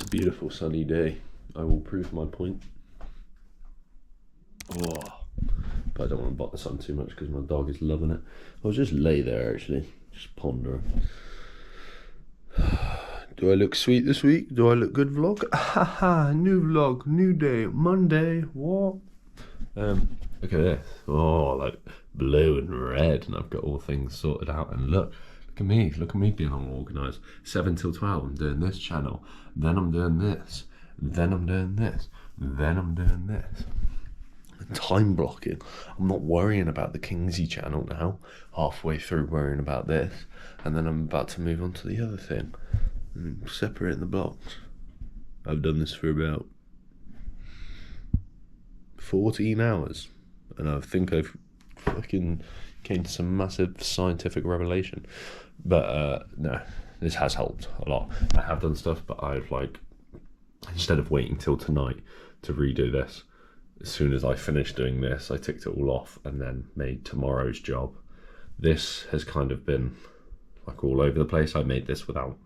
a beautiful sunny day. I will prove my point. Oh, but I don't want to bot the sun too much because my dog is loving it. I'll just lay there actually, just ponder. Do I look sweet this week? Do I look good, vlog? Haha, new vlog, new day, Monday, what? Look at this. Oh, like blue and red, and I've got all things sorted out. And look at me being all organised. 7 till 12, I'm doing this channel. Then I'm doing this. Then I'm doing this. Then I'm doing this. Time blocking. I'm not worrying about the Kingsley channel now. Halfway through worrying about this, and then I'm about to move on to the other thing. Separating the blocks. I've done this for about 14 hours, and I think I've fucking came to some massive scientific revelation. But no, this has helped a lot. I have done stuff, but I've instead of waiting till tonight to redo this, as soon as I finished doing this, I ticked it all off and then made tomorrow's job. This has kind of been like all over the place. I made this without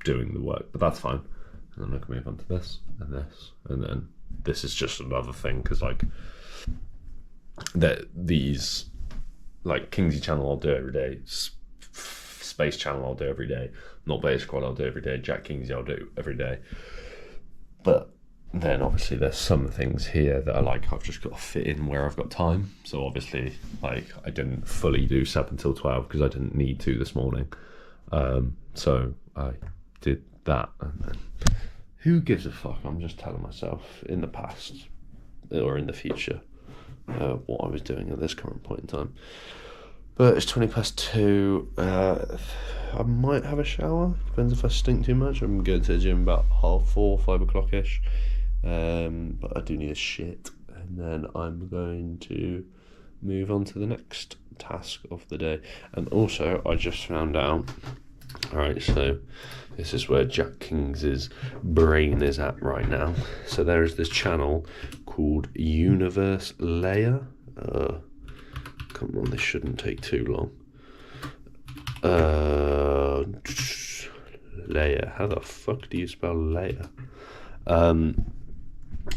doing the work, but that's fine. And then I can move on to this and this, and then this is just another thing, because these Kingsley channel I'll do every day, Space channel I'll do every day, Not Beta Squad I'll do every day, Jack Kingsley I'll do every day. But then obviously there's some things here that are I've just got to fit in where I've got time. So obviously I didn't fully do 7 till 12 because I didn't need to this morning. So I did that, and then who gives a fuck? I'm just telling myself in the past or in the future what I was doing at this current point in time. But it's 2:20. I might have a shower. Depends if I stink too much. I'm going to the gym about 4:30, 5 o'clock ish. But I do need a shit, and then I'm going to move on to the next task of the day. And also, I just found out. Alright, so this is where Jack King's brain is at right now. So there is this channel called Universe Leia. Come on, this shouldn't take too long. Leia, how the fuck do you spell Leia?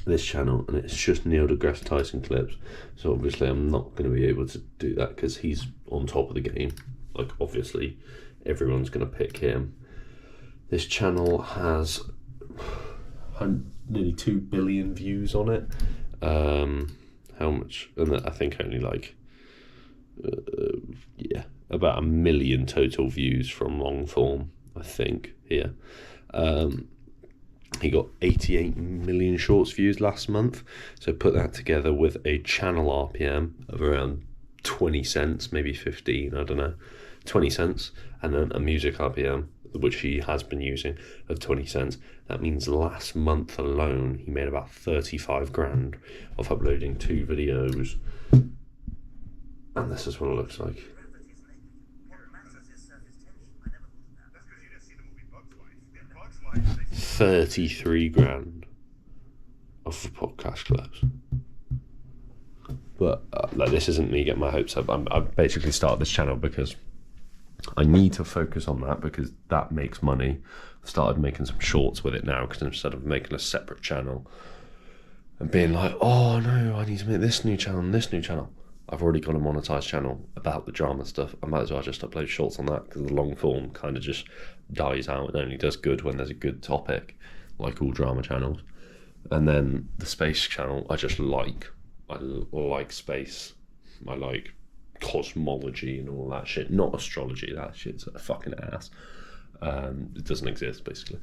This channel, and it's just Neil deGrasse Tyson clips. So obviously I'm not going to be able to do that because he's on top of the game. Obviously everyone's going to pick him. This channel has nearly 2 billion views on it. How much? And I think only about 1 million total views from long form, I think, here. He got 88 million shorts views last month. So put that together with a channel RPM of around 20 cents, maybe 15, I don't know, 20 cents, and then a music RPM, which he has been using, of 20 cents. That means last month alone, he made about 35 grand off uploading 2 videos. And this is what it looks like. 33 grand off the podcast clips. But this isn't me getting my hopes up. I basically started this channel because I need to focus on that, because that makes money. I've started making some shorts with it now, because instead of making a separate channel and being oh no, I need to make this new channel and this new channel, I've already got a monetized channel about the drama stuff. I might as well just upload shorts on that, because the long form kind of just dies out and only does good when there's a good topic, like all drama channels. And then the space channel, I like space. I like cosmology and all that shit. Not astrology, that shit's a fucking ass. It doesn't exist, basically.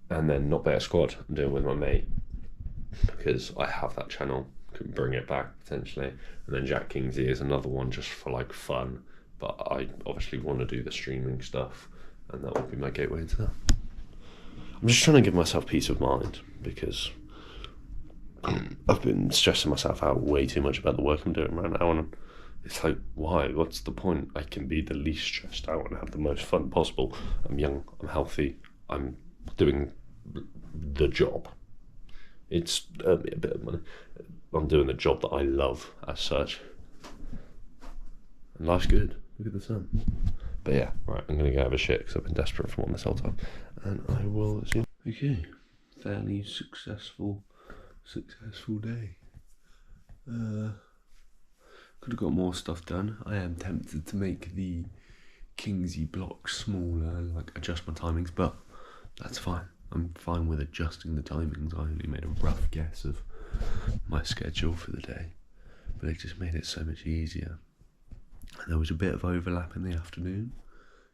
And then Not Beta Squad, I'm doing with my mate, because I have that channel, can bring it back potentially. And then Jack Kingsley is another one just for fun, but I obviously want to do the streaming stuff, and that would be my gateway into that. I'm just trying to give myself peace of mind, because I've been stressing myself out way too much about the work I'm doing right now, and it's why? What's the point? I can be the least stressed out and have the most fun possible. I'm young, I'm healthy, I'm doing the job. It's a bit of money. I'm doing the job that I love as such. And life's good. Look at the sun. But yeah, right, I'm going to go have a shit because I've been desperate for one this whole time. And I will see you. Okay, fairly successful day. Could have got more stuff done. I am tempted to make the Kingsley blocks smaller and like adjust my timings, but that's fine. I'm fine with adjusting the timings. I only made a rough guess of my schedule for the day, but it just made it so much easier. And there was a bit of overlap in the afternoon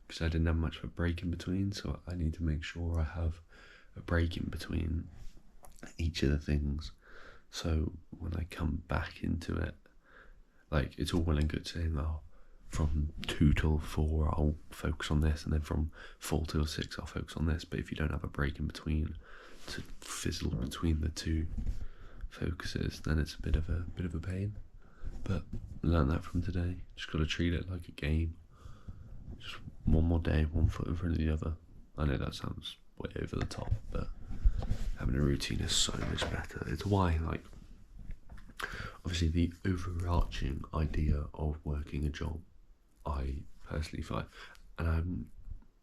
because I didn't have much of a break in between, so I need to make sure I have a break in between each of the things. So when I come back into it, like, it's all well and good saying, oh, from 2 till 4 I'll focus on this, and then from 4 till 6 I'll focus on this. But if you don't have a break in between to fizzle between the two focuses, then it's a bit of a pain. But learn that from today. Just got to treat it like a game. Just one more day, one foot in front of the other. I know that sounds way over the top, but having a routine is so much better. It's why, like, obviously the overarching idea of working a job, I personally find, and I have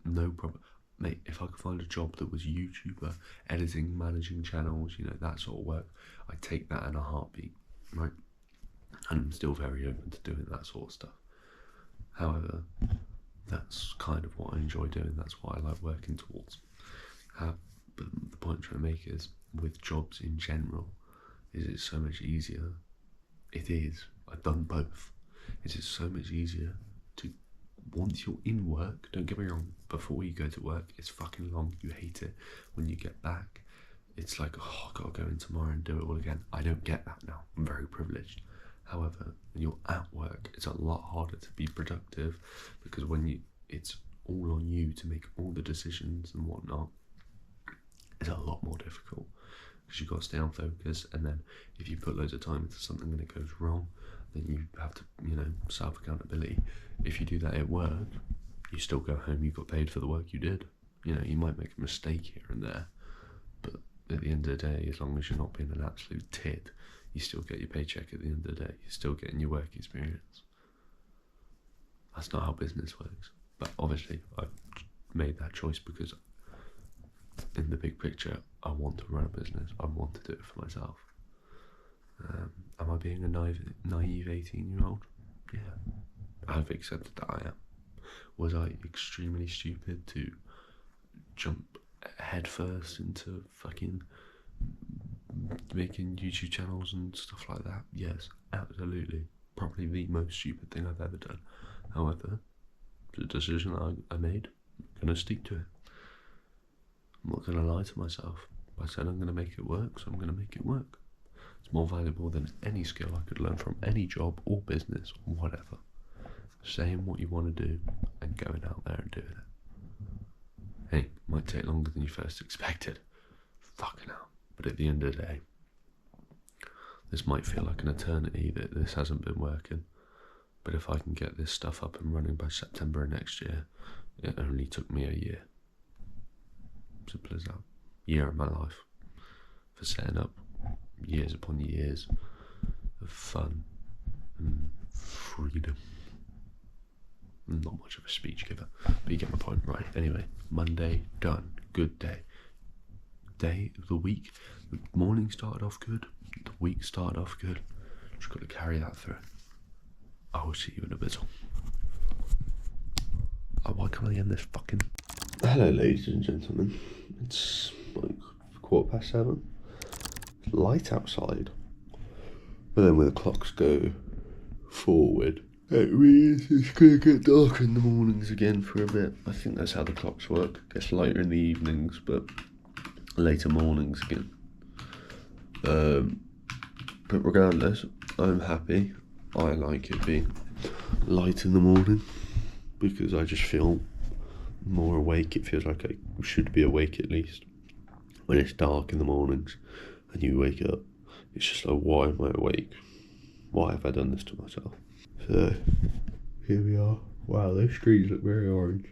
no problem, mate, if I could find a job that was YouTuber, editing, managing channels, you know, that sort of work, I'd take that in a heartbeat, right? And I'm still very open to doing that sort of stuff. However, that's kind of what I enjoy doing. That's what I like working towards. But the point I'm trying to make is, with jobs in general, is it's so much easier. It is. I've done both. It is so much easier to, once you're in work, don't get me wrong, before you go to work, it's fucking long. You hate it. When you get back, it's like, oh, I've got to go in tomorrow and do it all again. I don't get that now. I'm very privileged. However, when you're at work, it's a lot harder to be productive, because it's all on you to make all the decisions and whatnot. It's a lot more difficult because you've got to stay on focus, and then if you put loads of time into something and it goes wrong, then you have to, self-accountability. If you do that at work, you still go home, you got paid for the work you did. You might make a mistake here and there, but at the end of the day, as long as you're not being an absolute tit, you still get your paycheck at the end of the day. You're still getting your work experience. That's not how business works. But obviously, I've made that choice because in the big picture, I want to run a business. I want to do it for myself. Am I being a naive 18-year-old? Yeah. I've accepted that I am. Was I extremely stupid to jump headfirst into fucking making YouTube channels and stuff like that? Yes, absolutely. Probably the most stupid thing I've ever done. However, the decision I made, I'm going to stick to it. I'm not going to lie to myself. I said I'm going to make it work, so I'm going to make it work. It's more valuable than any skill I could learn from any job or business or whatever. Saying what you want to do and going out there and doing it. Hey, might take longer than you first expected. Fucking hell. But at the end of the day, this might feel like an eternity that this hasn't been working. But if I can get this stuff up and running by September of next year, it only took me a year. Simple as that. Year of my life for setting up, years upon years of fun and freedom. I'm not much of a speech giver, but you get my point, right? Anyway, Monday done. Good day. Day of the week. The morning started off good. The week started off good. Just got to carry that through. I will see you in a bit. Oh, why can't I end this fucking... Hello, ladies and gentlemen. It's like 7:15. It's light outside. But then when the clocks go forward, it means it's going to get dark in the mornings again for a bit. I think that's how the clocks work. It gets lighter in the evenings, but later mornings again. But regardless, I'm happy. I like it being light in the morning because I just feel more awake. It feels like I should be awake at least. When it's dark in the mornings and you wake up, it's just like, why am I awake? Why have I done this to myself? So, here we are. Wow, those trees look very orange.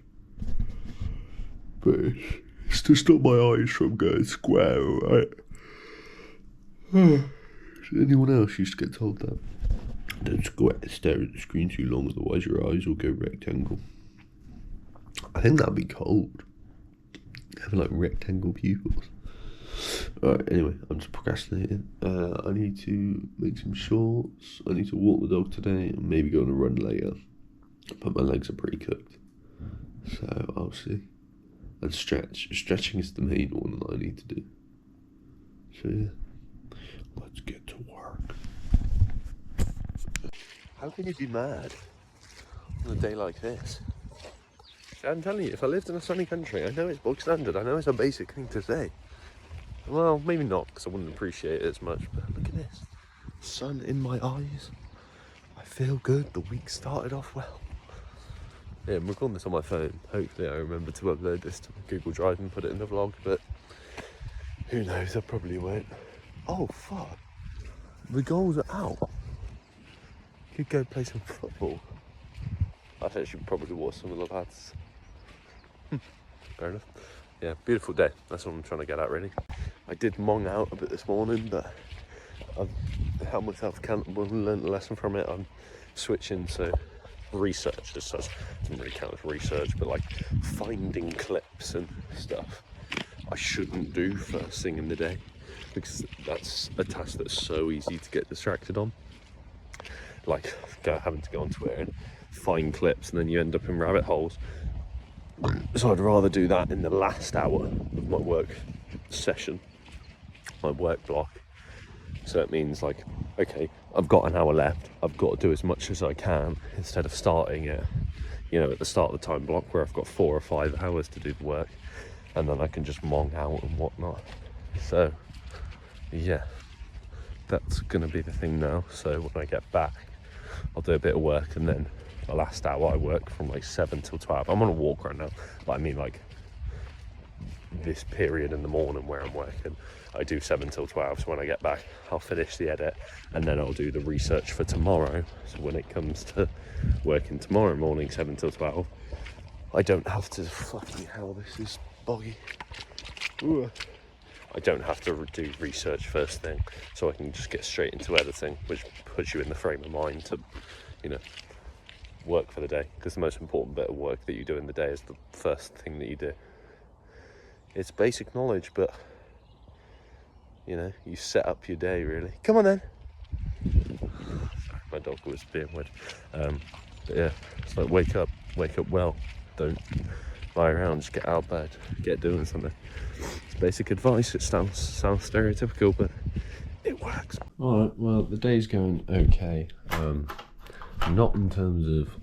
But it's to stop my eyes from going square, right? Anyone else used to get told that? Don't stare at the screen too long, otherwise your eyes will go rectangle. I think that'd be cold. Having like rectangle pupils. Alright, anyway, I'm just procrastinating. I need to make some shorts. I need to walk the dog today and maybe go on a run later. But my legs are pretty cooked. So I'll see. And stretch. Stretching is the main one that I need to do. So yeah. Let's get to work. How can you be mad on a day like this? I'm telling you, if I lived in a sunny country, I know it's bog standard. I know it's a basic thing to say. Well, maybe not, because I wouldn't appreciate it as much, but look at this. Sun in my eyes. I feel good. The week started off well. Yeah, I'm recording this on my phone. Hopefully I remember to upload this to Google Drive and put it in the vlog, but who knows, I probably won't. Oh, fuck. The goals are out. Could go play some football. I think I should probably watch some of the lads. Fair enough. Yeah, beautiful day. That's what I'm trying to get at, really. I did mong out a bit this morning, but I've held myself accountable and learned a lesson from it. I'm switching to research as such. Doesn't really count as research, but like finding clips and stuff I shouldn't do first thing in the day, because that's a task that's so easy to get distracted on. Like having to go on Twitter and find clips, and then you end up in rabbit holes. So I'd rather do that in the last hour of my work session, my work block. So it means like, okay, I've got an hour left, I've got to do as much as I can, instead of starting it, you know, at the start of the time block where I've got 4 or 5 hours to do the work, and then I can just mong out and whatnot. So yeah, that's gonna be the thing now. So when I get back, I'll do a bit of work, and then the last hour I work from like 7 till 12. I'm on a walk right now, but I mean like this period in the morning where I'm working, I do 7 till 12. So when I get back, I'll finish the edit, and then I'll do the research for tomorrow. So when it comes to working tomorrow morning, 7 till 12, I don't have to, fucking hell, this is boggy. Ooh. I don't have to do research first thing, so I can just get straight into editing, which puts you in the frame of mind to, you know, work for the day, because the most important bit of work that you do in the day is the first thing that you do. It's basic knowledge, but you know, you set up your day really. Come on then. Sorry, my dog was being weird. But yeah, it's like wake up well. Don't lie around, just get out of bed, get doing something. It's basic advice. It sounds stereotypical, but it works. Alright, well, the day's going okay. Not in terms of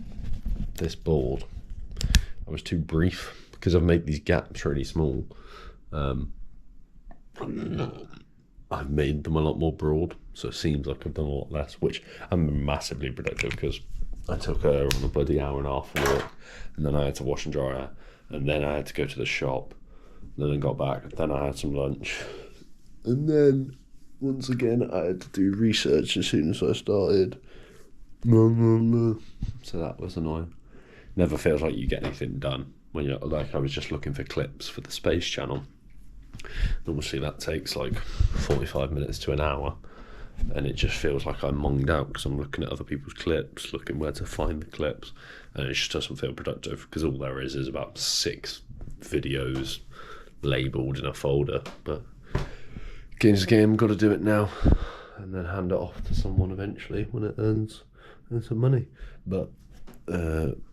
this board. I was too brief because I've made these gaps really small. I've made them a lot more broad, so it seems like I've done a lot less, which I'm massively productive, because I took her on a bloody hour and a half for work, and then I had to wash and dry her, and then I had to go to the shop, and then I got back, then I had some lunch, and then once again I had to do research as soon as I started. So that was annoying. Never feels like you get anything done when you're like, I was just looking for clips for the Space Channel. Obviously that takes like 45 minutes to an hour, and it just feels like I'm monged out because I'm looking at other people's clips, looking where to find the clips, and it just doesn't feel productive, because all there is about 6 videos labelled in a folder. But game's a game, got to do it now, and then hand it off to someone eventually when it earns some money. But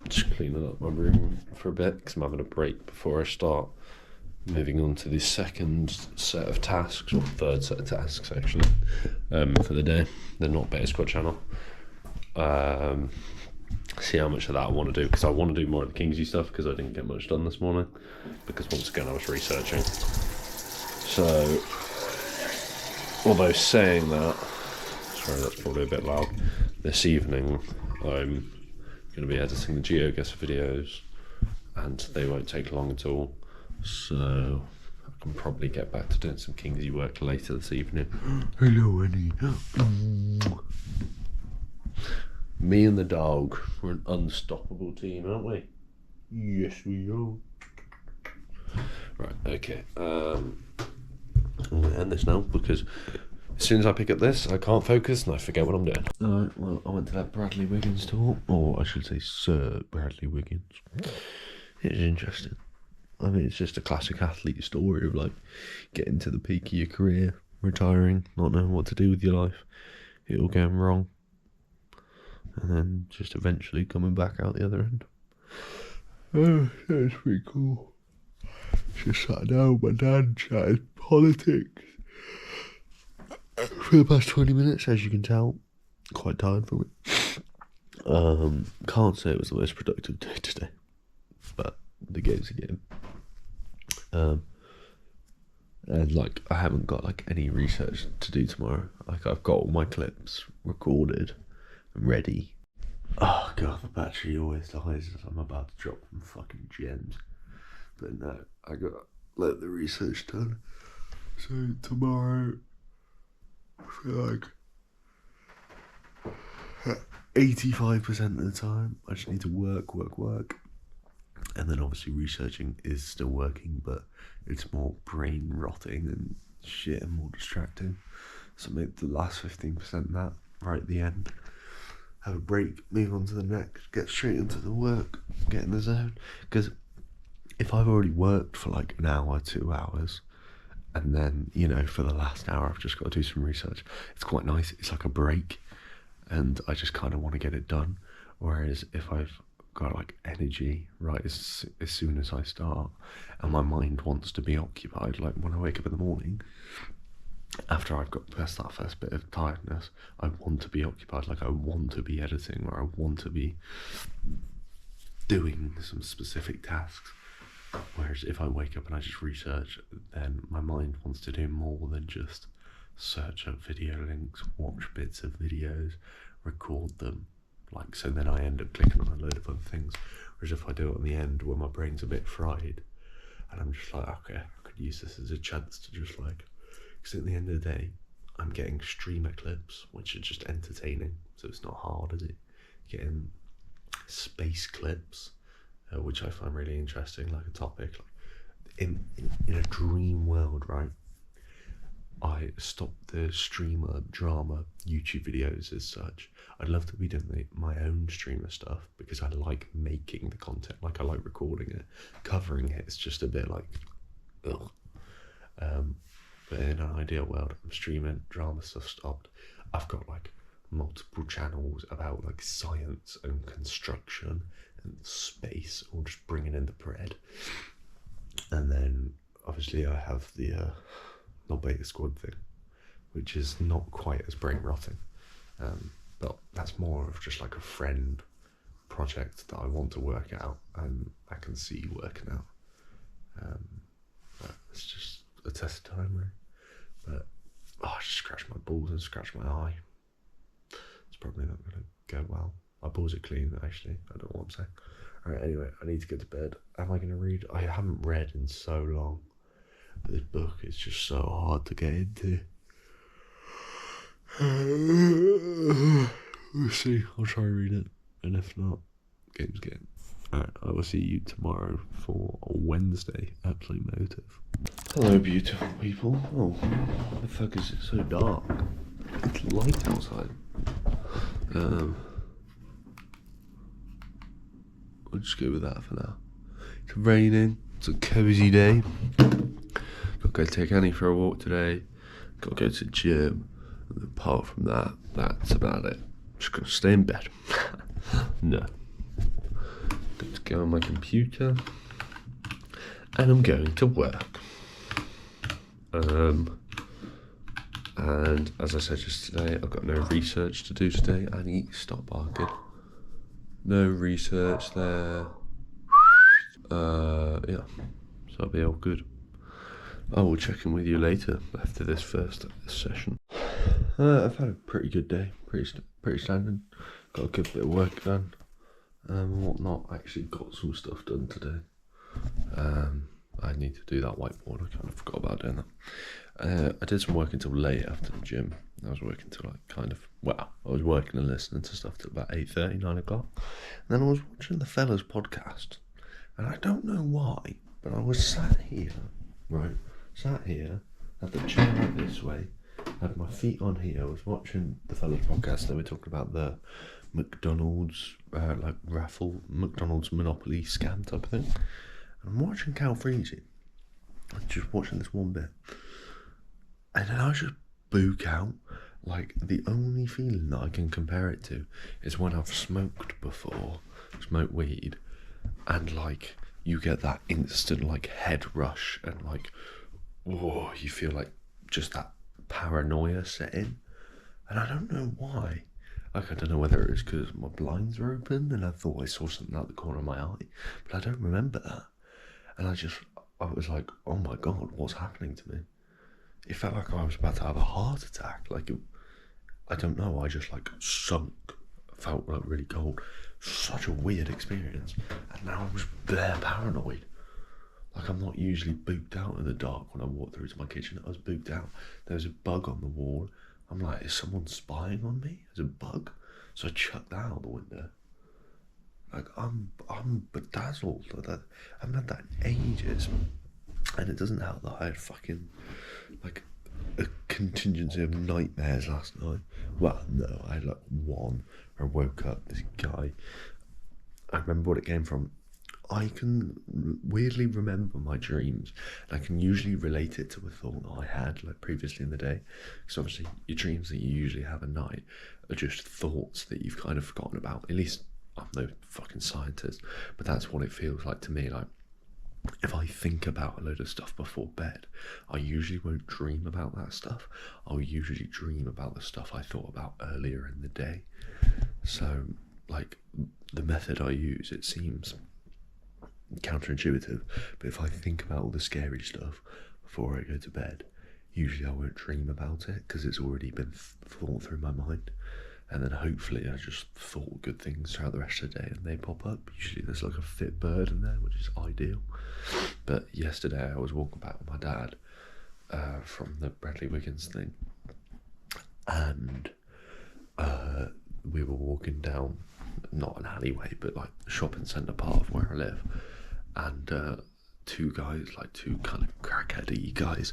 just cleaning up my room for a bit, because I'm having a break before I start moving on to the second set of tasks, or third set of tasks actually, for the day. They're not Beta Squad channel. See how much of that I want to do, because I want to do more of the Kingsy stuff, because I didn't get much done this morning, because once again I was researching. So, although saying that, sorry that's probably a bit loud, this evening I'm going to be editing the GeoGuess videos, and they won't take long at all. So I can probably get back to doing some Kingsy work later this evening. Hello, Annie. Me and the dog, we're an unstoppable team, aren't we? Yes, we are. Right, okay. I'm going to end this now, because as soon as I pick up this, I can't focus and I forget what I'm doing. Alright, well, I went to that Bradley Wiggins talk, or I should say Sir Bradley Wiggins. It was interesting. I mean, it's just a classic athlete story of like getting to the peak of your career, retiring, not knowing what to do with your life, it all going wrong, and then just eventually coming back out the other end. Oh, that's pretty cool. Just sat down with my dad, chatted politics for the past 20 minutes, as you can tell. Quite tired from it. Can't say it was the most productive day today, but the game's a game. And like I haven't got like any research to do tomorrow. Like I've got all my clips recorded and ready. Oh god, the battery always dies as I'm about to drop some fucking gems. But no, I got let the research done. So tomorrow, for like 85% of the time, I just need to work. And then obviously researching is still working, but it's more brain rotting and shit and more distracting. So make the last 15% that right at the end. Have a break, move on to the next, get straight into the work, get in the zone. Because if I've already worked for like an hour, 2 hours, and then, you know, for the last hour I've just got to do some research, it's quite nice. It's like a break, and I just kind of want to get it done. Whereas if I've got like energy right as soon as I start, and my mind wants to be occupied, like when I wake up in the morning, after I've got past that first bit of tiredness, I want to be occupied. Like I want to be editing, or I want to be doing some specific tasks. Whereas if I wake up and I just research, then my mind wants to do more than just search up video links, watch bits of videos, record them. Like, so then I end up clicking on a load of other things. Whereas if I do it on the end where my brain's a bit fried, and I'm just like, okay, I could use this as a chance to just like, because at the end of the day, I'm getting streamer clips, which are just entertaining, so it's not hard, is it? Getting space clips, which I find really interesting, like a topic. Like in a dream world, right? I stopped the streamer drama YouTube videos as such. I'd love to be doing my own streamer stuff because I like making the content. Like I like recording it, covering it. It's just a bit like, ugh. But in an ideal world, I'm streaming drama stuff stopped. I've got like multiple channels about like science and construction and space, or just bringing in the bread. And then obviously I have the Not Beta Squad thing, which is not quite as brain rotting, but that's more of just like a friend project that I want to work out and I can see working out. But it's just a test of time, really. But I just scratched my balls and scratched my eye. It's probably not going to go well. My balls are clean, actually. I don't know what I'm saying. Alright, anyway, I need to get to bed. Am I going to read? I haven't read in so long. This book is just so hard to get into. We'll see. I'll try and read it. And if not, game's game. Alright, I will see you tomorrow for Wednesday. Absolute Motive. Hello, beautiful people. Oh, why the fuck is it so dark? It's light outside. We'll just go with that for now. It's raining. It's a cozy day. Got to go take Annie for a walk today. Got to go to the gym. And apart from that, that's about it. Just gonna stay in bed. No. Got to go on my computer. And I'm going to work. And as I said just today, I've got no research to do today. Annie, stop barking. No research there. Yeah. So I'll be all good. I will check in with you later after this first session. I've had a pretty good day, pretty standard. Got a good bit of work done and whatnot. I actually got some stuff done today. I need to do that whiteboard. I kind of forgot about doing that. I did some work until late after the gym. I was working till I was working and listening to stuff till about 8:30, 9 o'clock. And then I was watching the Fellas podcast. And I don't know why, but I was sat here, had the chair out this way, had my feet on here. I was watching the Fellas podcast. They were talking about the McDonald's raffle, McDonald's Monopoly scam type of thing. And I'm watching Cal freezing. I'm just watching this one bit. And then I just book out. Like, the only feeling that I can compare it to is when I've smoked before, smoked weed, and like you get that instant like head rush and like, whoa, you feel like just that paranoia set in. And I don't know why. Like, I don't know whether it was because my blinds were open and I thought I saw something out the corner of my eye, but I don't remember that. And I was like, oh my God, what's happening to me? It felt like I was about to have a heart attack. Like, I don't know, I just like sunk, felt like really cold. Such a weird experience. And now I was bare paranoid. Like, I'm not usually booked out in the dark when I walk through to my kitchen. I was booked out. There was a bug on the wall. I'm like, is someone spying on me? There's a bug. So I chucked that out the window. Like, I'm bedazzled. I haven't had that in ages. And it doesn't help that I had fucking, like, a contingency of nightmares last night. Well, no, I had like one where I woke up, this guy, I remember what it came from. I can weirdly remember my dreams, and I can usually relate it to a thought that I had like previously in the day. Because obviously your dreams that you usually have at night are just thoughts that you've kind of forgotten about. At least I'm no fucking scientist, but that's what it feels like to me. Like, if I think about a load of stuff before bed, I usually won't dream about that stuff. I'll usually dream about the stuff I thought about earlier in the day. So, like, the method I use, it seems counterintuitive, but if I think about all the scary stuff before I go to bed, usually I won't dream about it because it's already been thought through my mind. And then hopefully I just thought good things throughout the rest of the day and they pop up. Usually there's like a fit bird in there, which is ideal. But yesterday I was walking back with my dad from the Bradley Wiggins thing, and we were walking down, not an alleyway, but like the shopping centre part of where I live, and two guys, like two kind of crackheady guys,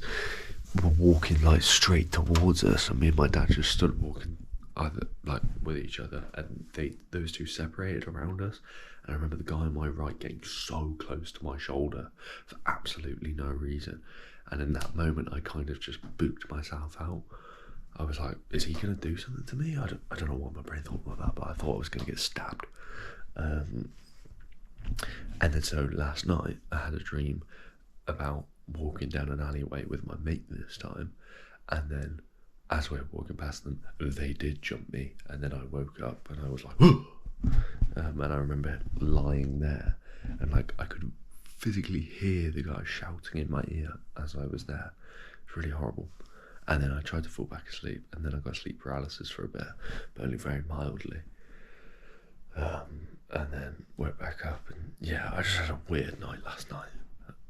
were walking like straight towards us, and me and my dad just stood walking either like with each other, and those two separated around us. And I remember the guy on my right getting so close to my shoulder for absolutely no reason, and in that moment I kind of just booked myself out. I was like, is he gonna do something to me? I don't know what my brain thought about that, but I thought I was gonna get stabbed. And then so last night I had a dream about walking down an alleyway with my mate this time, and then as we were walking past them, they did jump me, and then I woke up and I was like, and I remember lying there, and like I could physically hear the guy shouting in my ear as I was there. It's really horrible. And then I tried to fall back asleep, and then I got sleep paralysis for a bit, but only very mildly. And then woke back up, and yeah, I just had a weird night last night,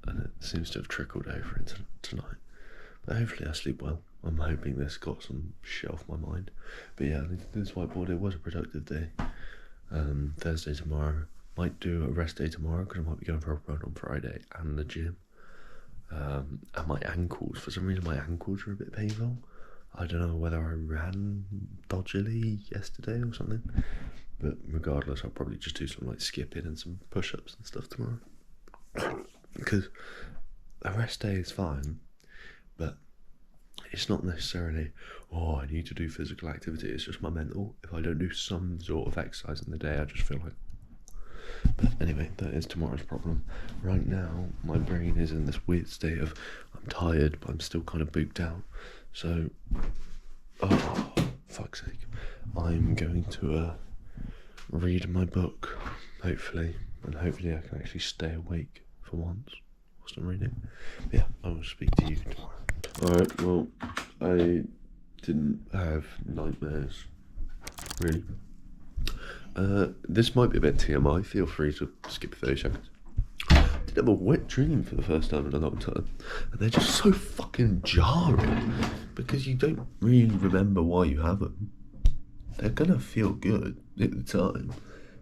and it seems to have trickled over into tonight. But hopefully I sleep well. I'm hoping this got some shit off my mind. But yeah, I need to do this whiteboard. It was a productive day. Thursday tomorrow. Might do a rest day tomorrow because I might be going for a run on Friday and the gym. And my ankles, for some reason my ankles are a bit painful. I don't know whether I ran dodgily yesterday or something. But regardless, I'll probably just do some like skipping and some push-ups and stuff tomorrow. Because a rest day is fine, but it's not necessarily, oh, I need to do physical activity. It's just my mental. If I don't do some sort of exercise in the day, I just feel like. But anyway, that is tomorrow's problem. Right now, my brain is in this weird state of, I'm tired, but I'm still kind of booked out. So, oh, fuck's sake. I'm going to read my book, hopefully. And hopefully I can actually stay awake for once whilst I'm reading. But yeah, I will speak to you tomorrow. Alright, well, I didn't have nightmares, really. This might be a bit TMI, feel free to skip 30 seconds. I did have a wet dream for the first time in a long time, and they're just so fucking jarring, because you don't really remember why you have them. They're gonna feel good at the time,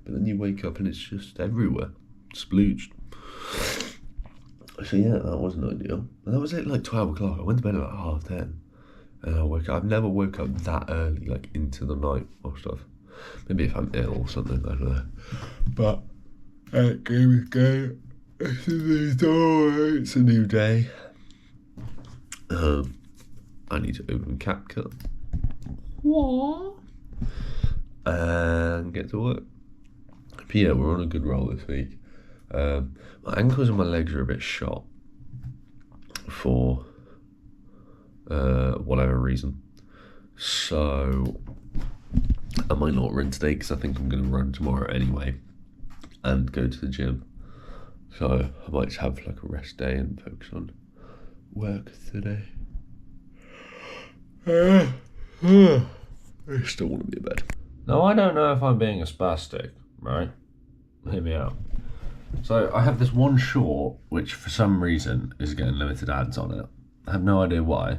but then you wake up and it's just everywhere, splooged. So yeah, that wasn't ideal. And that was at like 12 o'clock. I went to bed at like 10:30, and I woke up. I've never woke up that early, like into the night or stuff. Maybe if I'm ill or something, I don't know. But it gave me good. It's a new day. I need to open CapCut. What? And get to work. But yeah, we're on a good roll this week. My ankles and my legs are a bit shot for whatever reason. So I might not run today because I think I'm going to run tomorrow anyway and go to the gym. So I might just have like a rest day and focus on work today. I still want to be in bed. Now I don't know if I'm being a spastic, right? Hear me out. So I have this one short which for some reason is getting limited ads on it. I have no idea why.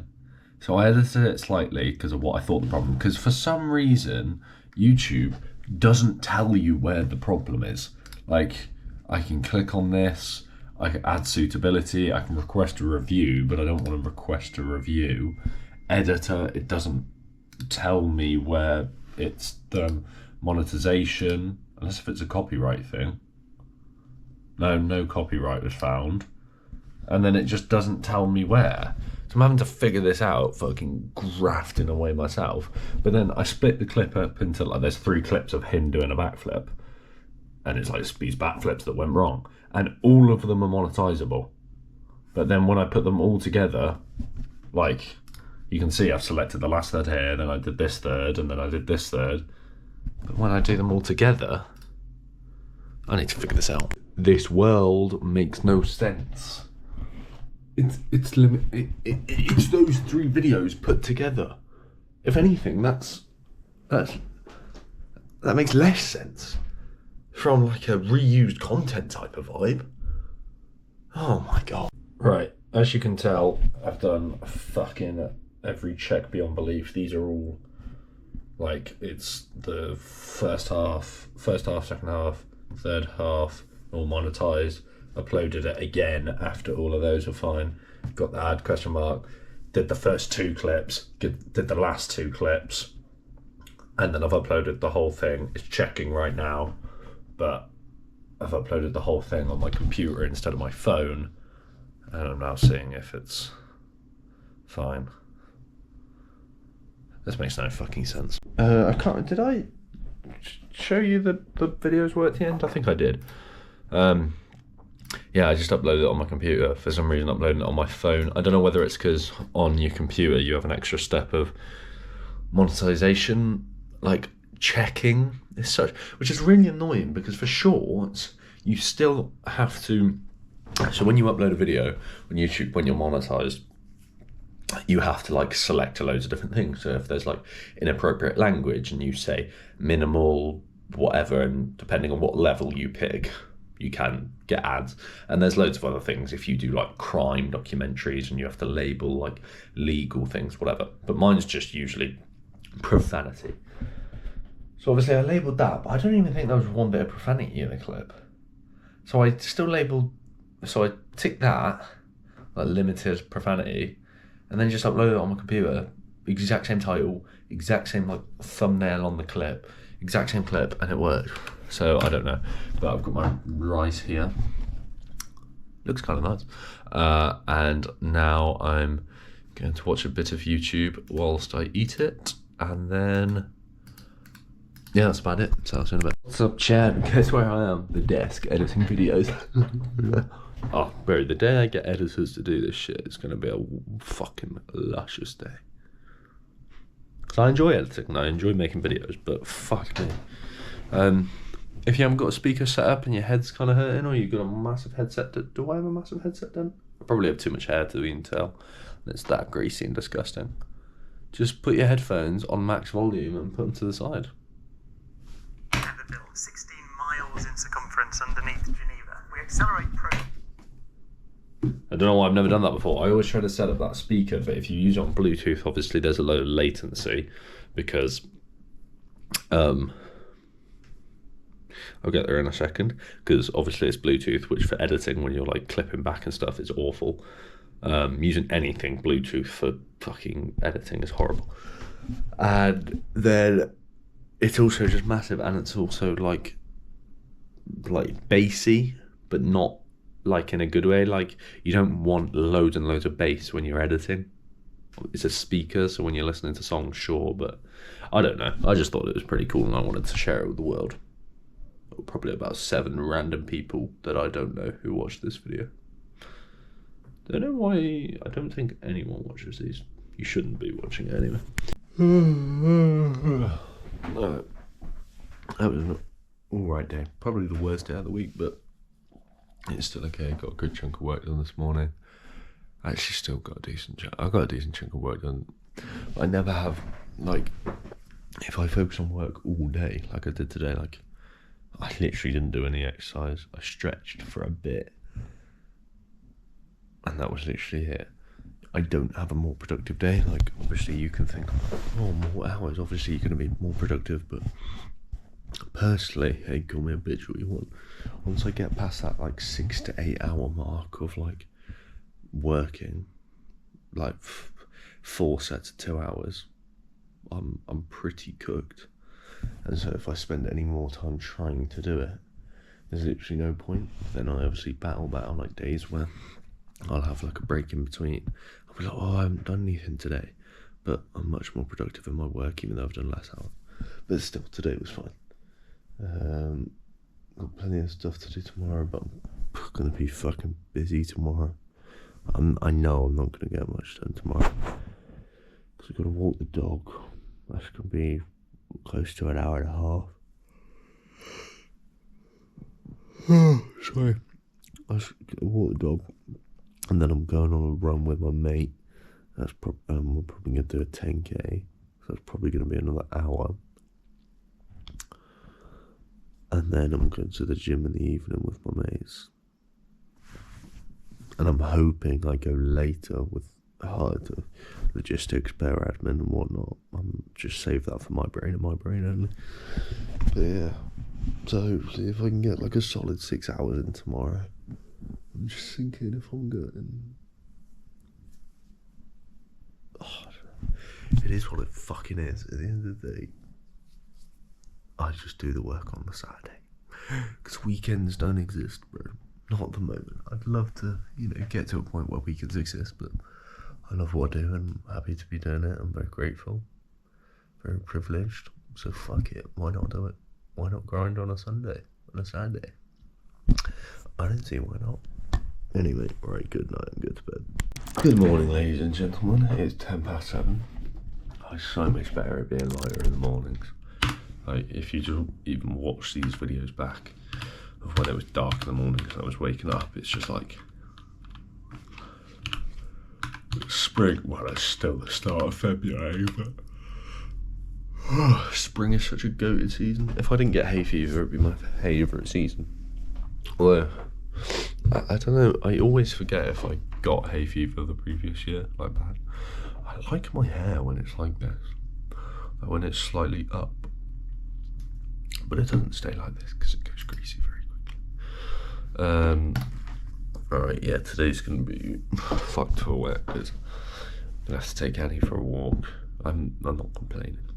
So I edited it slightly because of what I thought the problem, because for some reason YouTube doesn't tell you where the problem is. Like, I can click on this, I can add suitability, I can request a review, but I don't want to request a review. Editor, it doesn't tell me where it's the monetization, unless if it's a copyright thing. No copyright was found. And then it just doesn't tell me where. So I'm having to figure this out, fucking grafting away myself. But then I split the clip up into, like, there's 3 clips of him doing a backflip. And it's like these backflips that went wrong. And all of them are monetizable. But then when I put them all together, like, you can see I've selected the last third here, then I did this third, and then I did this third. But when I do them all together, I need to figure this out. This world makes no sense. It's those 3 videos put together. If anything, that makes less sense. From like a reused content type of vibe. Oh my god. Right, as you can tell, I've done fucking every check beyond belief. These are all, like, it's the first half, second half, third half, all monetized. Uploaded it again after all of those were fine. Got the ad question mark. Did the first 2 clips. Did the last 2 clips. And then I've uploaded the whole thing. It's checking right now. But I've uploaded the whole thing on my computer instead of my phone. And I'm now seeing if it's fine. This makes no fucking sense. Did I show you the videos were at the end? I think I did. Yeah, I just uploaded it on my computer. For some reason, uploading it on my phone. I don't know whether it's because on your computer you have an extra step of monetization, like checking as such, which is really annoying because for shorts, you still have to. So when you upload a video on YouTube, when you're monetized, you have to like select loads of different things. So if there's like inappropriate language and you say minimal, whatever, and depending on what level you pick, you can get ads. And there's loads of other things if you do like crime documentaries and you have to label like legal things, whatever. But mine's just usually profanity. So obviously I labelled that, but I don't even think there was one bit of profanity in the clip. So I still labelled, so I ticked that, like limited profanity, and then just uploaded it on my computer, exact same title, exact same like thumbnail on the clip, exact same clip, and it worked. So I don't know, but I've got my rice here. Looks kind of nice. And now I'm going to watch a bit of YouTube whilst I eat it, and then yeah, that's about it. So I'll see you in a bit. What's up, Chad? Guess where I am? The desk, editing videos. Oh, bro, the day I get editors to do this shit, it's going to be a fucking luscious day. Because I enjoy editing and I enjoy making videos, but fuck me. If you haven't got a speaker set up and your head's kind of hurting, or you've got a massive headset, do I have a massive headset then? I probably have too much hair to even tell. It's that greasy and disgusting. Just put your headphones on max volume and put them to the side. Built 16 miles in circumference underneath Geneva. We accelerate I don't know why I've never done that before. I always try to set up that speaker, but if you use it on Bluetooth, obviously there's a low latency because I'll get there in a second, because obviously it's Bluetooth, which for editing when you're like clipping back and stuff is awful. Using anything Bluetooth for fucking editing is horrible. And then it's also just massive, and it's also like bassy, but not like in a good way. Like, you don't want loads and loads of bass when you're editing. It's a speaker, so when you're listening to songs, sure, but I don't know. I just thought it was pretty cool and I wanted to share it with the world. Probably about 7 random people that I don't know who watched this video. Don't know why. I don't think anyone watches these. You shouldn't be watching it anyway. No, that was an alright day. Probably the worst day of the week, but it's still okay. Got a good chunk of work done this morning. I actually still got a decent chunk. I got a decent chunk of work done. I never have, like, if I focus on work all day, like I did today, like, I literally didn't do any exercise. I stretched for a bit, and that was literally it. I don't have a more productive day. Like, obviously you can think, oh, more hours, obviously you're going to be more productive, but personally, hey, call me a bitch what you want. Once I get past that, like, 6 to 8 hour mark of, like, working, like, 4 sets of 2 hours, I'm pretty cooked. And so if I spend any more time trying to do it, there's literally no point. Then I obviously battle like days where I'll have like a break in between. I'll be like, oh, I haven't done anything today, but I'm much more productive in my work, even though I've done less hours. But still, today was fine. Got plenty of stuff to do tomorrow, but I'm gonna be fucking busy tomorrow. I know I'm not gonna get much done tomorrow because I've got to walk the dog. That's gonna be close to an hour and a half. Sorry. I was gonna walk the dog, and then I'm going on a run with my mate. We're probably gonna do a 10k, so that's probably gonna be another hour. And then I'm going to the gym in the evening with my mates. And I'm hoping I go later with harder logistics, better admin and whatnot. I'm just save that for my brain and my brain only. But yeah, so hopefully if I can get like a solid 6 hours in tomorrow, I'm just thinking if I'm going. Oh, it is what it fucking is. At the end of the day, I just do the work on the Saturday. Because weekends don't exist, bro. Not at the moment. I'd love to, get to a point where weekends exist, but I love what I do and I'm happy to be doing it. I'm very grateful, very privileged. So fuck it. Why not do it? Why not grind on a Sunday, on a Saturday? I don't see why not. Anyway, alright, good night and good to bed. Good morning, ladies and gentlemen. It's 7:10. I'm so much better at being lighter in the mornings. Like, if you just even watch these videos back of when it was dark in the mornings and I was waking up, it's just like spring. Well, it's still the start of February, but spring is such a goated season. If I didn't get hay fever, it'd be my favourite season. Well, I don't know. I always forget if I got hay fever the previous year, like bad. I like my hair when it's like this, like when it's slightly up. But it doesn't stay like this because it goes greasy very quickly. Alright, yeah, today's going to be fucked for wet because I'm going to have to take Annie for a walk. I'm not complaining.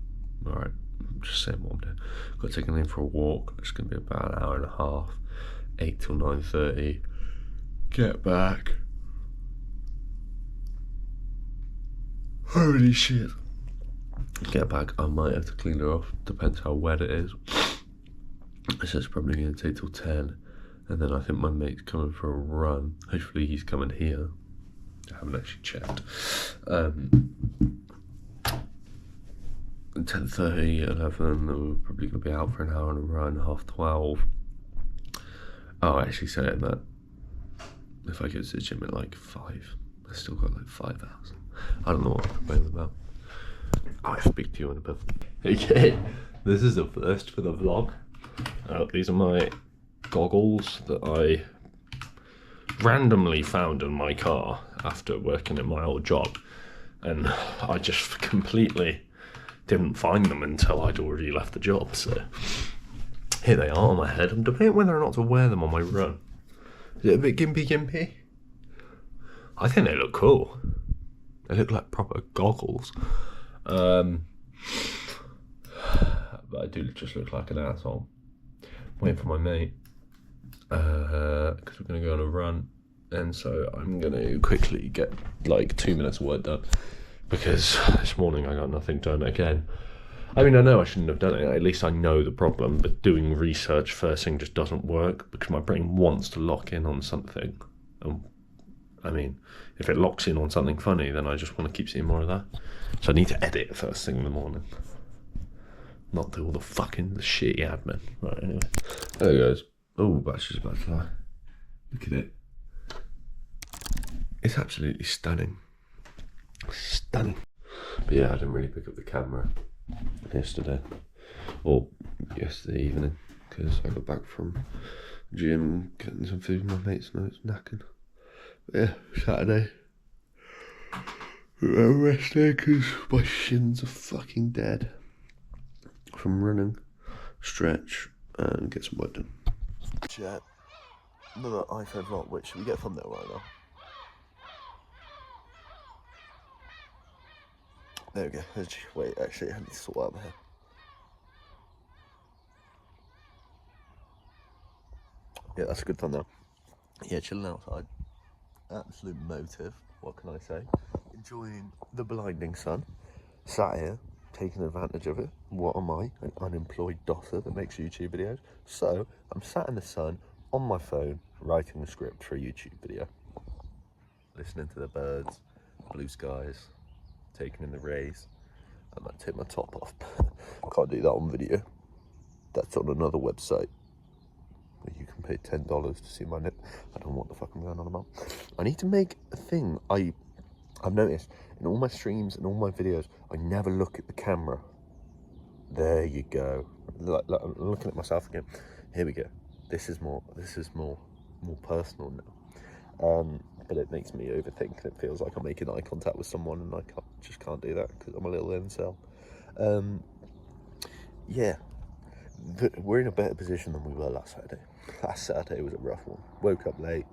Alright, I'm just saying what I'm doing. I've got to take Annie for a walk. It's going to be about an hour and a half, 8 till 9:30. Get back. Holy shit. Get back, I might have to clean her off, depends how wet it is. So it's probably going to take till 10, and then I think my mate's coming for a run. Hopefully he's coming here. I haven't actually checked. 10:30, 11, we're probably going to be out for an hour and a run, 12:30. Oh, I actually said it, that if I go to the gym at like 5, I still got like 5 hours. I don't know what I'm complaining about. I'll speak to you in a bit. Okay, this is the first for the vlog. These are my goggles that I randomly found in my car after working at my old job, and I just completely didn't find them until I'd already left the job. So here they are on my head. I'm debating whether or not to wear them on my run. Is it a bit gimpy? I think they look cool. They look like proper goggles. But I do just look like an asshole. Waiting for my mate. because we're going to go on a run, and so I'm going to quickly get like 2 minutes of work done, because this morning I got nothing done again. I mean, I know I shouldn't have done it, at least I know the problem, but doing research first thing just doesn't work, because my brain wants to lock in on something. I mean, if it locks in on something funny, then I just want to keep seeing more of that. So I need to edit first thing in the morning. Not do all the fucking shitty admin. Right, anyway. There it goes. Oh, that's just about to fly. Look at it. It's absolutely stunning. Stunning. But yeah, I didn't really pick up the camera yesterday. Or yesterday evening. Because I got back from the gym, getting some food with my mates, and I was knackered. But yeah, Saturday. I rested because my shins are fucking dead. From running, stretch, and get some work done. Chat. Another iPhone vlog, which we get a thumbnail right now. There we go. Wait, actually, I need to sort out my hair. Yeah, that's a good thumbnail. Yeah, chilling outside. Absolute motive. What can I say? Enjoying the blinding sun. Sat here, taking advantage of it. What am I? An unemployed dosser that makes YouTube videos? So, I'm sat in the sun, on my phone, writing the script for a YouTube video. Listening to the birds, blue skies, taking in the rays. I might take my top off. Can't do that on video. That's on another website. You can pay $10 to see my nip. I don't know what the fuck I'm going on about. I need to make a thing. I've noticed in all my streams and all my videos, I never look at the camera. There you go. Like, I'm looking at myself again. Here we go. This is more personal now. But it makes me overthink, and it feels like I'm making eye contact with someone, and I just can't do that because I'm a little incel. Yeah. We're in a better position than we were last Saturday. Last Saturday was a rough one. Woke up late,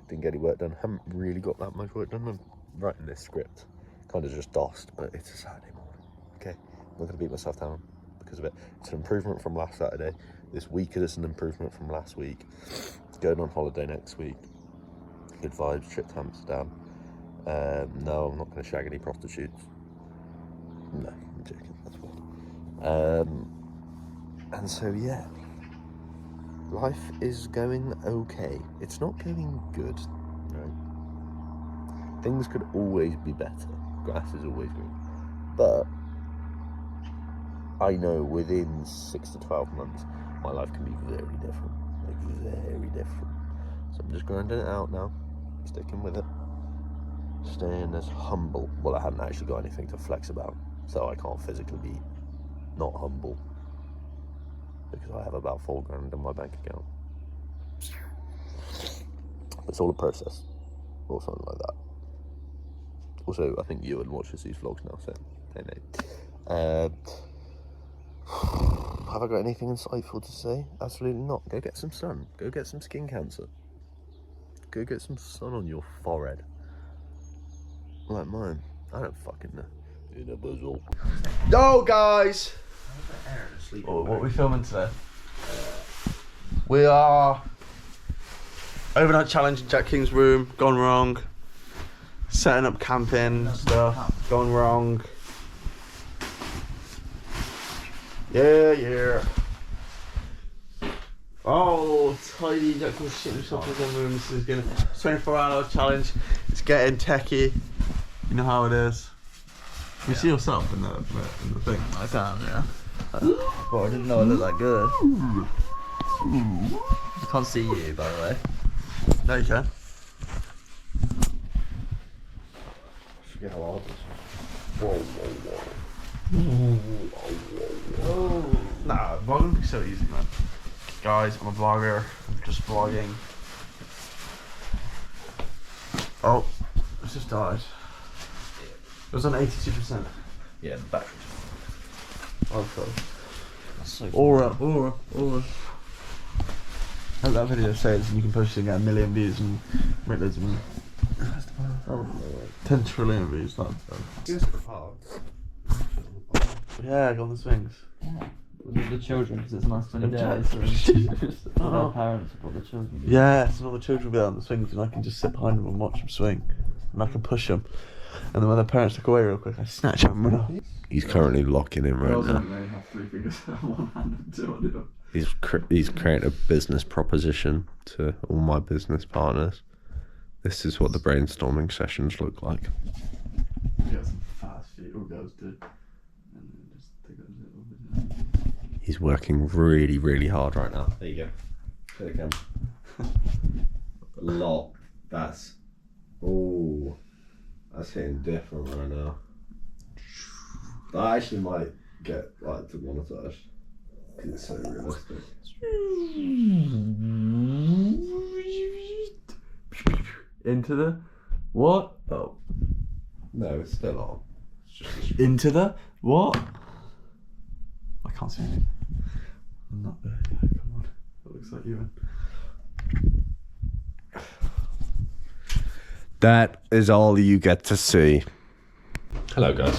didn't get any work done. Haven't really got that much work done. I'm writing this script, kind of just dossed, but it's a Saturday morning. Okay, I'm not going to beat myself down because of it. It's an improvement from last Saturday. This week is an improvement from last week. Going on holiday next week. Good vibes, trip to Amsterdam. No, I'm not going to shag any prostitutes. No, I'm joking, that's weird. And so, yeah, life is going okay. It's not going good, right? Things could always be better. Grass is always green. But I know within 6 to 12 months, my life can be very different. Like, very different. So I'm just grinding it out now, sticking with it, staying as humble. Well, I haven't actually got anything to flex about, so I can't physically be not humble. Because I have about $4,000 in my bank account. It's all a process, or something like that. Also, I think Ewan watches these vlogs now, so hey mate. Have I got anything insightful to say? Absolutely not. Go get some sun. Go get some skin cancer. Go get some sun on your forehead. Like mine. I don't fucking know. In a buzzle. Yo guys! Oh, what are we filming today? We are overnight challenge in Jack King's room, gone wrong. Setting up camping stuff, gone wrong. Yeah. Oh, tidy Jack King's shit himself in his own room. This is gonna 24-hour challenge. It's getting techie. You know how it is. You see yourself in the thing. I can, yeah. Well, I didn't know I looked that good. I can't see you, by the way. No, you can. Forget how hard this Oh. Nah, vlogging is so easy, man. Guys, I'm a vlogger. I'm just vlogging. Oh, it's just died. It was on 82%. Yeah, the battery. Okay. That's so Aura. Hope that video says and you can post it and get 1 million views and make loads of money. 10 trillion views, not bad. Yeah, I got the swings. Was it the children? Because it's a nice sunny day. So their parents have brought the children. Yeah, so all the children will be out on the swings and I can just sit behind them and watch them swing. And I can push them. And then when their parents look away real quick, I snatch them and run off. He's currently locking in right now. They have 3 fingers on one hand and 2 on the other. He's created a business proposition to all my business partners. This is what the brainstorming sessions look like. We got some fast feet, all girls do. And then just take those little bit. He's working really, really hard right now. There you go. Say it again. A lot. That's hitting different right now. I actually might get like to monetize because it's so realistic. Into the what? Oh no, it's still on. It's just Into the what? I can't see anything. I'm not there. Yeah, come on. That looks like you. that is all you get to see. Hello guys.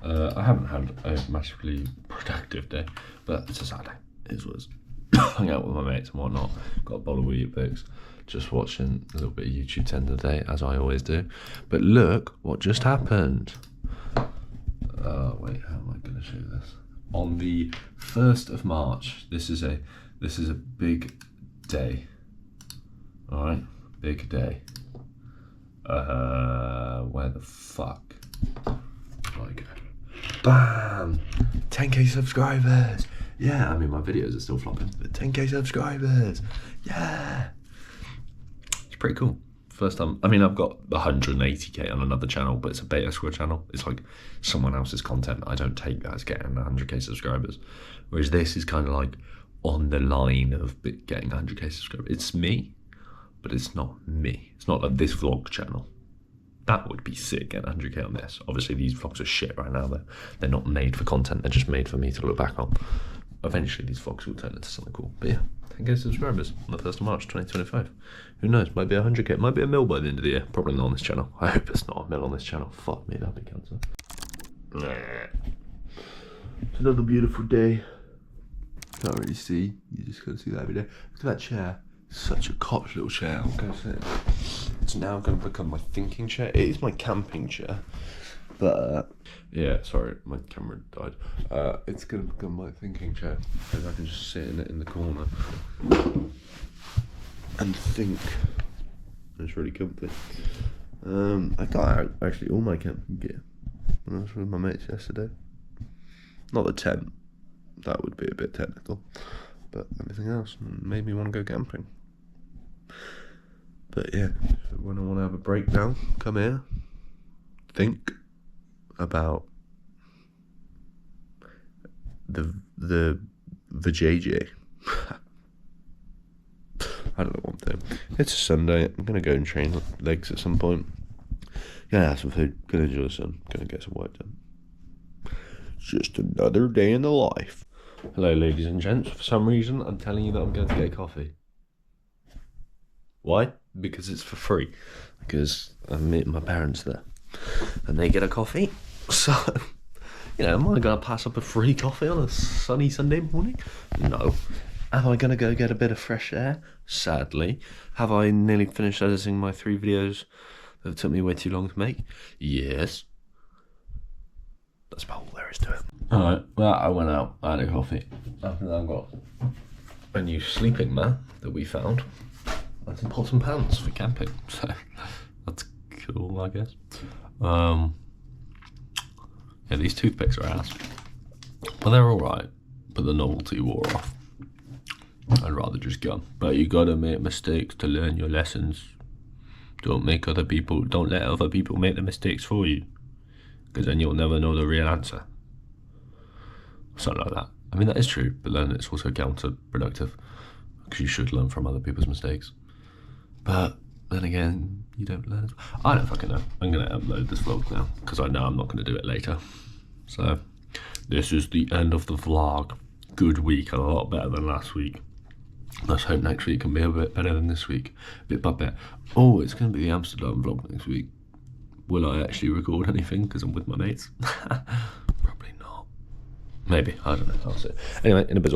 I haven't had a massively productive day, but it's a Saturday. It was hung out with my mates and whatnot. Got a bowl of Weetabix. Just watching a little bit of YouTube 10 today, as I always do. But look what just happened. Wait, how am I going to show this? On the 1st of March, this is a big day. All right, big day. Where the fuck? Like, bam! 10k subscribers. Yeah, I mean my videos are still flopping, but 10k subscribers. Yeah. Pretty cool. First time. I mean, I've got 180k on another channel, but it's a beta squad channel. It's like someone else's content. I don't take that as getting 100k subscribers. Whereas this is kind of like on the line of getting 100k subscribers. It's me, but it's not me. It's not like this vlog channel. That would be sick, getting 100k on this. Obviously, these vlogs are shit right now. They're not made for content. They're just made for me to look back on. Eventually, these vlogs will turn into something cool. But yeah, 10k subscribers on the 1st of March 2025. Who knows? Might be 100k. Might be a mil by the end of the year. Probably not on this channel. I hope it's not a mil on this channel. Fuck me, that'd be cancer. It's another beautiful day. Can't really see. You just can't see that every day. Look at that chair. Such a cosh little chair. I'm going to sit. It's now going to become my thinking chair. It is my camping chair, but Yeah, sorry, my camera died. it's going to become my thinking chair because I can just sit in it in the corner and think. It's really comfy. I got out actually all my camping gear when I was with my mates yesterday. Not the tent, that would be a bit technical, but everything else made me want to go camping. But yeah, when I want to have a breakdown, come here, think about the JJ. I don't know what I'm doing. It's a Sunday. I'm gonna go and train legs at some point. Gonna have some food. Gonna enjoy the sun. Gonna get some work done. It's just another day in the life. Hello, ladies and gents. For some reason, I'm telling you that I'm going to get a coffee. Why? Because it's for free. Because I'm meeting my parents there, and they get a coffee. So, am I going to pass up a free coffee on a sunny Sunday morning? No. Am I going to go get a bit of fresh air? Sadly. Have I nearly finished editing my 3 videos that took me way too long to make? Yes. That's about all there is to it. Alright, well, I went out, I had a coffee. After that, I've got a new sleeping mat that we found. And some pots and pans for camping. So, that's cool, I guess. Yeah, these toothpicks are ass. But they're alright. But the novelty wore off. I'd rather just go. But you gotta make mistakes to learn your lessons. Don't let other people make the mistakes for you. Because then you'll never know the real answer. Something like that. I mean, that is true, but then it's also counterproductive. Because you should learn from other people's mistakes. But then again, you don't learn. I don't fucking know. I'm going to upload this vlog now. Because I know I'm not going to do it later. So, this is the end of the vlog. Good week, a lot better than last week. Let's hope next week can be a bit better than this week. Bit by bit. Oh, it's going to be the Amsterdam vlog next week. Will I actually record anything because I'm with my mates? Probably not. Maybe, I don't know. I'll see. Anyway, in a bizzle.